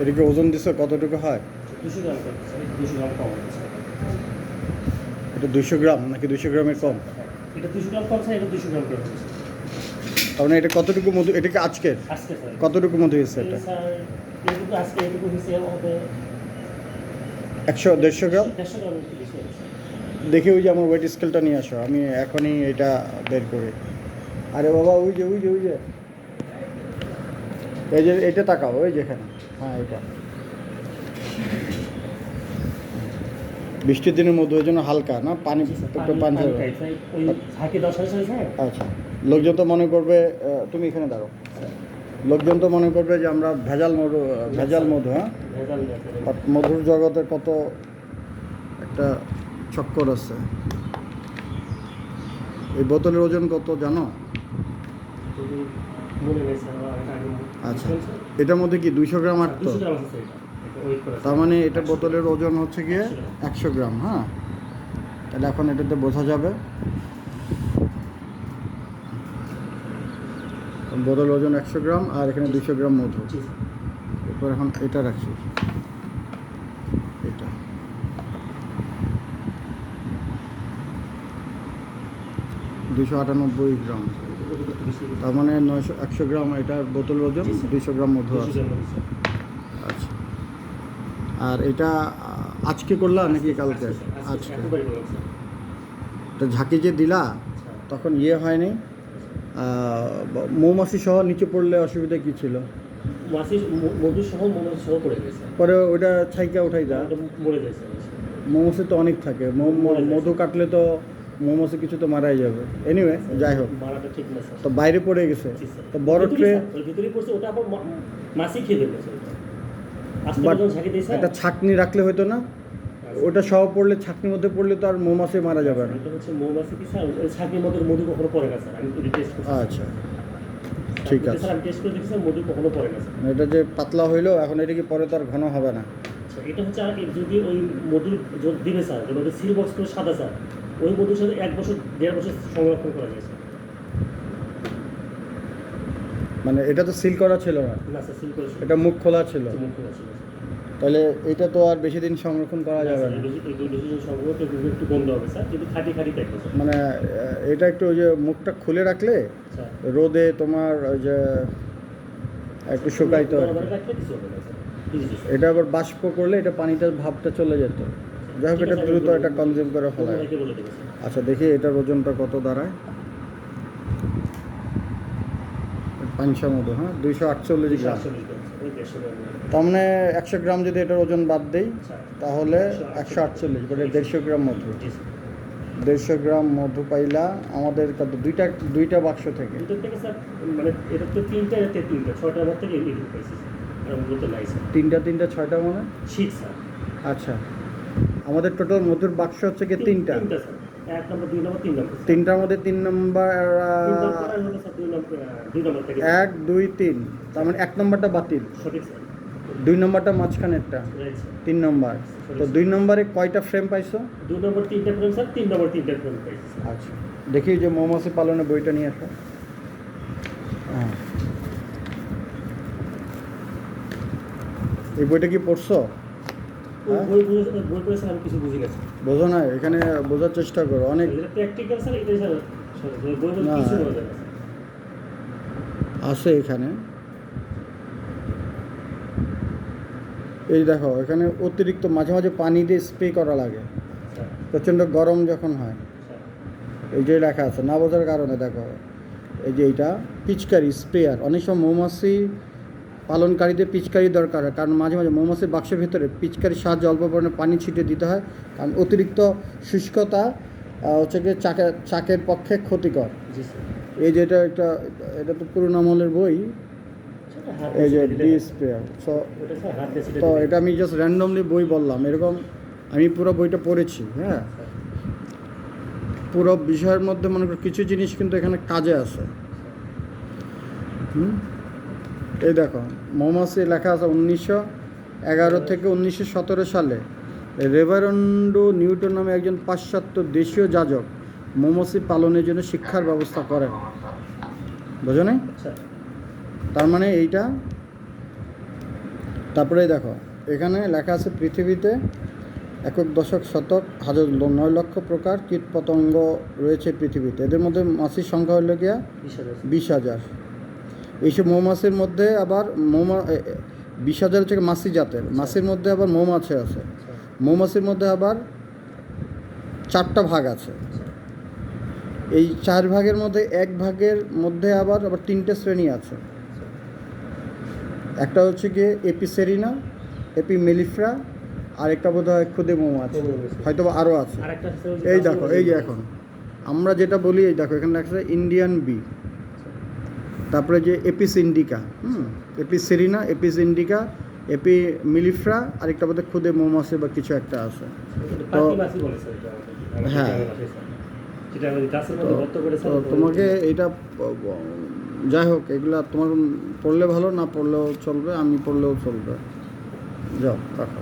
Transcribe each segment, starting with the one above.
এদিকে ওজন দিছো কতটুকু হয়? 200 গ্রাম করে, 200 গ্রাম কম আছে। এটা 200 গ্রাম নাকি 200 গ্রামের কম? এটা 200 গ্রাম কম আছে, এটা 200 গ্রাম করে হচ্ছে। তার মানে এটা কতটুকু মধু? এটা কি আজকের? আজকে স্যার কতটুকু মধু হয়েছে এটা? স্যার এটুকু আজকে এটুকু হয়েছে হবে 100-150 গ্রাম। 150 গ্রামের একটু বেশি হবে স্যার। দেখি ওই যে আমার ওয়েট স্কেলটা নিয়ে আসো, আমি এখনই এটা বের করি। আরে বাবা ওই যে এই যে এটা তাকাও, ওই যেখানে, হ্যাঁ এটা বৃষ্টির দিনের মধ্যে ওই জন্য হালকা না পানি, একটু পানি। ওই ঝাঁকি 10 স্যার। আচ্ছা, লোকজন তো মনে করবে, তুমি এখানে দাঁড়াও, লোকজন তো মনে করবে যে আমরা ভেজাল মধু হ্যাঁ, ভেজাল বাট মধুর জগতে কত একটা চক্কর আছে। এই বোতলের ওজন কত জানো? মনে নেই স্যার। আচ্ছা, এটার মধ্যে কি 200 গ্রাম আটতো? 200 গ্রাম আছে স্যার। এটা ওয়েট করা। তার মানে এটা বোতলের ওজন হচ্ছে গিয়ে 100 গ্রাম। হ্যাঁ, তাহলে এখন এটাতে বোঝা যাবে বোতল ওজন 100 গ্রাম আর এখানে 200 গ্রাম মধু। এরপর এখন এটা রাখছি, এটা 298 গ্রাম। তার মানে 100 গ্রাম এটার বোতল ওজন, 200 গ্রাম মধু আছে। আচ্ছা, আর এটা আজকে করলা নাকি কালকে? আজকে। তো ঝাঁকি যে দিলা তখন ইয়ে হয়নি, মৌমাছি সহ নিচে পড়লে অসুবিধা কী ছিল? মধু সহ মৌমাছি সহ পড়ে গেছে। পরে ওইটা ছাইকা উঠাই দা, মরে গেছে। মৌমাছি তো অনেক থাকে, মধু কাটলে তো মৌমাছি কিছু তো মারাই যাবে। এনিওয়ে যাই হোক, মারাটা ঠিক না স্যার। তো বাইরে পড়ে গেছে, তো বড় ট্রে ভিতরে পড়ছে, ওটা আবার মাছি খেয়ে দেবে স্যার। বাট একটা ছাকনি রাখলে হতো না? ওটা সহ পড়লে, ছাকনির মধ্যে পড়লে তো আর মৌমাছি মারা যাবে না। এটা হচ্ছে মৌমাছি কি স্যার, ওই ছাকনির মধ্যে মধু কখনো পড়ে না স্যার। আমি তো টেস্ট করছি। আচ্ছা, ঠিক আছে। স্যার আমি টেস্ট করে দেখছি স্যার, মধু কখনো পড়ে না স্যার। এটা যে পাতলা হইলো এখন, এটা কি পরে তো আর ঘন হবে না? আচ্ছা, এটা হচ্ছে আর যদি ওই মধু দিবে স্যার, যদি সিল বক্স করে সাদা স্যার, ওই মধুর সাথে 1 বছর 1.5 বছর সংরক্ষণ করা যায় স্যার। মানে এটা তো সিল করা ছিল না? না স্যার, সিল করে এটা মুখ খোলা ছিল। মুখ খোলা ছিল। তাহলে এটা তো আর বেশি দিন সংরক্ষণ করা যাবে না। একটু বন্ধ হবে স্যার, যদি খাঁটি থাকবে স্যার। মানে এটা একটু ওই যে মুখটা খুলে রাখলে রোদে তোমার ওই যে একটু শুকাইতে হয়। এটা আবার বাষ্প করলে এটা পানিটার ভাবটা চলে যেত। যাই হোক, এটা দ্রুত এটা কনজিউম করে ফেলায়। আচ্ছা, দেখি এটার ওজনটা কত দাঁড়ায়। পাঁচশো মতো, হ্যাঁ 248 গ্রাম। তার মানে 100 গ্রাম যদি এটার ওজন বাদ দেই তাহলে 148, মানে 150 গ্রাম মধু। 150 গ্রাম মধু পাইলা আমাদের কত? দুইটা বাক্স থেকে। মানে এটা তো তিনটা 6টার মধ্যে থেকে তিনটা 6টা মানে শীত স্যার। আচ্ছা, আমাদের টোটাল মধুর বাক্স হচ্ছে কি তিনটা? 1 নম্বর 2 নম্বর 3 নম্বর। তিনটার মধ্যে 3 নম্বর, 1 2 3, তার মানে 1 নম্বরটা বাতিল। সঠিক স্যার। 2 নম্বরটা মাঝখানেরটা, 3 নম্বর। তো 2 নম্বরে কয়টা ফ্রেম পাইছো? 2 নম্বর 3টা ফ্রেম স্যার, 3 নম্বর 3টা ফ্রেম পাইছি। আচ্ছা, দেখি যে মৌমাছি পালনের বইটা নিয়ে আসো। হ্যাঁ, এই বইটা কি পড়ছো? বই পড়ে স্যার আমি কিছু বুঝি না স্যার। বোঝো না? এখানে বোঝার চেষ্টা করো। অনেক প্র্যাকটিক্যাল স্যার, এটাই স্যার। বই কিছু বোঝা যায় না আছে এখানে। এই দেখো, এখানে অতিরিক্ত মাঝে মাঝে পানি দিয়ে স্প্রে করা লাগে, প্রচণ্ড গরম যখন হয়। এই যে লেখা আছে, না বোঝার কারণে দেখো, এই যে এইটা পিচকারি স্প্রেয়ার। অনেক সময় মৌমাছি পালনকারীদের পিচকারি দরকার হয়, কারণ মাঝে মাঝে মৌমাছির বাক্সের ভিতরে পিচকারির সাহায্যে অল্প পরিমাণে পানি ছিটিয়ে দিতে হয়, কারণ অতিরিক্ত শুষ্কতা হচ্ছে গিয়ে চাকের পক্ষে ক্ষতিকর। এই যে এটা তো পুরোনো আমলের বই, এই যে ডি স্প্রেয়ার। তো এটা আমি জাস্ট র্যান্ডমলি বই বললাম, এরকম আমি পুরো বইটা পড়েছি। হ্যাঁ, পুরো বিষয়ের মধ্যে মনে করি কিছু জিনিস কিন্তু এখানে কাজে আছে। এই দেখো, মৌমাছি লেখা আছে 1911 থেকে 1917 সালে রেভারেন্ডো নিউটন নামে একজন পাশ্চাত্য দেশীয় যাজক মৌমাছি পালনের জন্য শিক্ষার ব্যবস্থা করেন। বোঝো নাই? তার মানে এইটা তারপরে দেখো এখানে লেখা আছে পৃথিবীতে একক দশক শতক হাজার 9 লক্ষ প্রকার কীট পতঙ্গ রয়েছে পৃথিবীতে। এদের মধ্যে মাছির সংখ্যা হলো গিয়া 20,000। এইসব মৌমাছির মধ্যে আবার 20,000 হচ্ছে মাছি জাতের। মাছির মধ্যে আবার মৌমাছি আছে। মৌমাছির মধ্যে আবার 4টা ভাগ আছে। এই 4 ভাগের মধ্যে 1 ভাগের মধ্যে আবার 3টে শ্রেণী আছে। একটা হচ্ছে গিয়ে এপিসেরিনা, এপিমেলিফ্রা, আর একটা বোধ হয় ক্ষুদে মৌমাছি, হয়তো বা আরও আছে। আরেকটা হচ্ছে ওই যে এই দেখো, এই যে এখন আমরা যেটা বলি, এই দেখো এখানে লেখা আছে ইন্ডিয়ান বি, তারপরে যে এপিস ইন্ডিকা, এপিসেরিনা, এপিস ইন্ডিকা, এপিমেলিফ্রা, আরেকটা বোধ হয় ক্ষুদে মৌমাছি বা কিছু একটা আছে। পাখি মাছি বলে স্যার এটা আমাদের। হ্যাঁ। যেটা আমাদের গাছের মধ্যে গর্ত করে তো স্যার তোমাকে এটা যাই হোক, এগুলা তোমার পড়লে ভালো, না পড়লেও চলবে, আমি পড়লেও চলবে। যাও রাখো।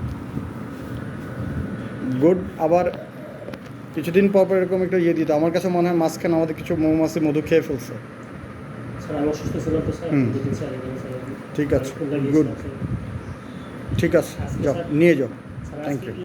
গুড। আবার কিছুদিন পর পর এরকম একটা ইয়ে দিত। আমার কাছে মনে হয় মাঝখানে আমাদের কিছু মৌমাছি মধু খেয়ে ফেলছে। স্যার আমি অসুস্থ ছিলাম তো স্যার, দুদিন স্যার এখানে স্যার ঠিক আছে, খুলনা গুড। গিয়েছিলাম স্যার। ঠিক আছে, আজকে যাও স্যার- নিয়ে যাও। স্যার থ্যাংক আজকে ইউ।